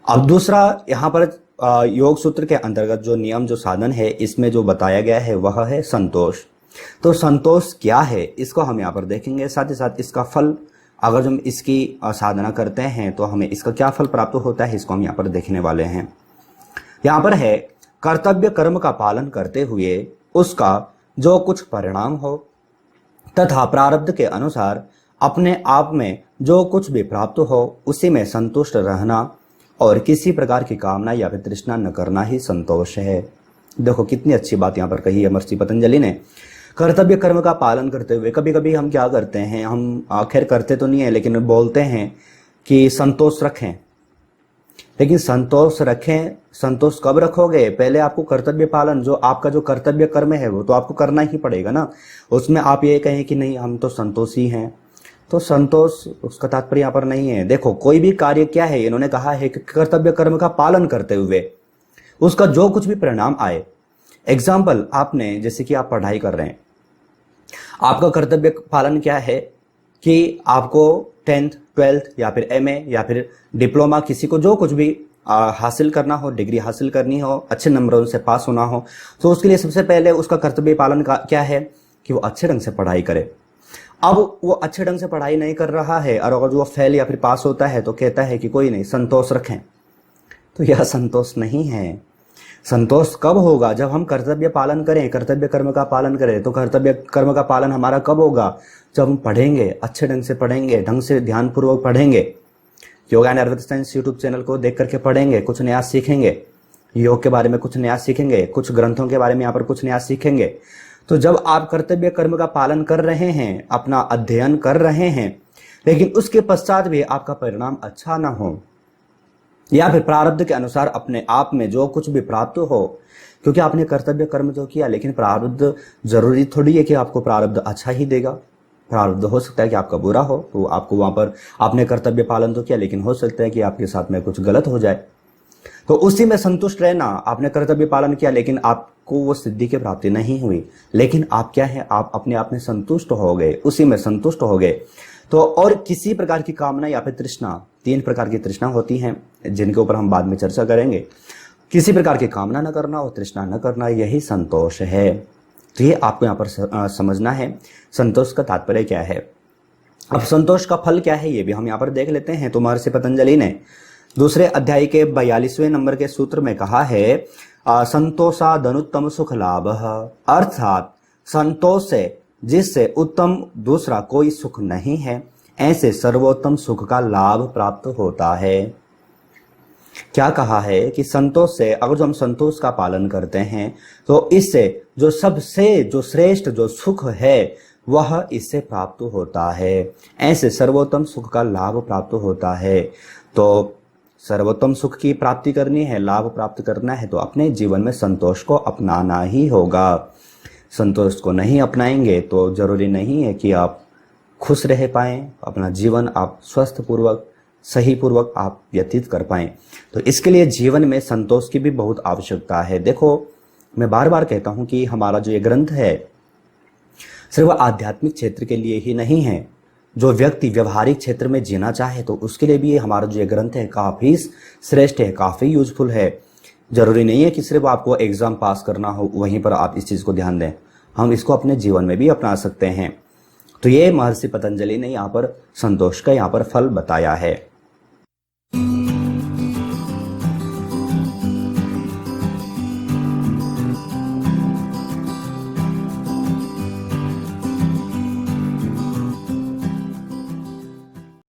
अब दूसरा यहाँ पर योग सूत्र के अंतर्गत जो नियम जो साधन है इसमें जो बताया गया है वह है संतोष। तो संतोष क्या है इसको हम यहाँ पर देखेंगे, साथ ही साथ इसका फल, अगर हम इसकी साधना करते हैं तो हमें इसका क्या फल प्राप्त होता है इसको हम यहाँ पर देखने वाले हैं। यहाँ पर है कर्तव्य कर्म का पालन करते हुए उसका जो कुछ परिणाम हो तथा प्रारब्ध के अनुसार अपने आप में जो कुछ भी प्राप्त हो उसी में संतुष्ट रहना और किसी प्रकार की कामना या फिर तृष्णा न करना ही संतोष है। देखो कितनी अच्छी बात यहाँ पर कही है महर्षि पतंजलि ने। कर्तव्य कर्म का पालन करते हुए, कभी कभी हम क्या करते हैं, हम आखिर करते तो नहीं है लेकिन बोलते हैं कि संतोष रखें, लेकिन संतोष रखें, संतोष कब रखोगे? पहले आपको कर्तव्य पालन, जो आपका जो कर्तव्य कर्म है वो तो आपको करना ही पड़ेगा ना। उसमें आप ये कहें कि नहीं हम तो संतोषी हैं, तो संतोष उसका तात्पर्य यहाँ पर नहीं है। देखो कोई भी कार्य क्या है, इन्होंने कहा है कि कर्तव्य कर्म का पालन करते हुए उसका जो कुछ भी परिणाम आए। एग्जाम्पल, आपने जैसे कि आप पढ़ाई कर रहे हैं, आपका कर्तव्य पालन क्या है कि आपको 10th 12th या फिर MA या फिर डिप्लोमा, किसी को जो कुछ भी हासिल करना हो, डिग्री हासिल करनी हो, अच्छे नंबरों से पास होना हो, तो उसके लिए सबसे पहले उसका कर्तव्य पालन का क्या है कि वो अच्छे ढंग से पढ़ाई करे। अब वो अच्छे ढंग से पढ़ाई नहीं कर रहा है और अगर वो फेल या फिर पास होता है तो कहता है कि कोई नहीं, संतोष रखें। तो यह संतोष नहीं है। संतोष कब होगा? जब हम कर्तव्य पालन करें, कर्तव्य कर्म का पालन करें। तो कर्तव्य कर्म का पालन हमारा कब होगा? जब हम पढ़ेंगे, अच्छे ढंग से पढ़ेंगे, ढंग से ध्यानपूर्वक पढ़ेंगे, योग and Ayurveda science YouTube channel को देख करके पढ़ेंगे, कुछ नया सीखेंगे, योग के बारे में कुछ नया सीखेंगे, कुछ ग्रंथों के बारे में यहाँ पर कुछ नया सीखेंगे। तो जब आप कर्तव्य कर्म का पालन कर रहे हैं, अपना अध्ययन कर रहे हैं, लेकिन उसके पश्चात भी आपका परिणाम अच्छा ना हो या फिर प्रारब्ध के अनुसार अपने आप में जो कुछ भी प्राप्त हो, क्योंकि आपने कर्तव्य कर्म तो किया, लेकिन प्रारब्ध जरूरी थोड़ी है कि आपको प्रारब्ध अच्छा ही देगा। प्रारब्ध हो सकता है कि आपका बुरा हो, तो आपको वहां पर आपने कर्तव्य पालन तो किया, लेकिन हो सकता है कि आपके साथ में कुछ गलत हो जाए। तो उसी में संतुष्ट रहना। आपने कर्तव्य पालन किया लेकिन आपको वो सिद्धि की प्राप्ति नहीं हुई, लेकिन आप क्या है, आप अपने आप में संतुष्ट हो गए, उसी में संतुष्ट हो गए। तो और किसी प्रकार की कामना या फिर तृष्णा, 3 प्रकार की तृष्णा होती हैं जिनके ऊपर हम बाद में चर्चा करेंगे। किसी प्रकार की कामना न करना और तृष्णा न करना, यही संतोष है। तो ये आपको यहाँ पर समझना है संतोष का तात्पर्य क्या है। अब संतोष का फल क्या है ये भी हम यहाँ पर देख लेते हैं। तो महर्षि पतंजलि ने दूसरे अध्याय के 42वें नंबर के सूत्र में कहा है, संतोषादनुत्तम सुख लाभ, अर्थात संतोष से जिससे उत्तम दूसरा कोई सुख नहीं है, ऐसे सर्वोत्तम सुख का लाभ प्राप्त होता है। क्या कहा है कि संतोष से, अगर जो हम संतोष का पालन करते हैं तो इससे जो सबसे जो श्रेष्ठ जो सुख है वह इससे प्राप्त होता है। ऐसे सर्वोत्तम सुख का लाभ प्राप्त होता है। तो सर्वोत्तम सुख की प्राप्ति करनी है, लाभ प्राप्त करना है, तो अपने जीवन में संतोष को अपनाना ही होगा। संतोष को नहीं अपनाएंगे तो जरूरी नहीं है कि आप खुश रह पाएं, अपना जीवन आप स्वस्थ पूर्वक सही पूर्वक आप व्यतीत कर पाएं। तो इसके लिए जीवन में संतोष की भी बहुत आवश्यकता है। देखो मैं बार बार कहता हूं कि हमारा जो ये ग्रंथ है सिर्फ आध्यात्मिक क्षेत्र के लिए ही नहीं है। जो व्यक्ति व्यवहारिक क्षेत्र में जीना चाहे तो उसके लिए भी ये हमारा जो ये ग्रंथ है काफी श्रेष्ठ है, काफी यूजफुल है। जरूरी नहीं है कि सिर्फ आपको एग्जाम पास करना हो वहीं पर आप इस चीज को ध्यान दें, हम इसको अपने जीवन में भी अपना सकते हैं। तो ये महर्षि पतंजलि ने यहाँ पर संतोष का यहाँ पर फल बताया है।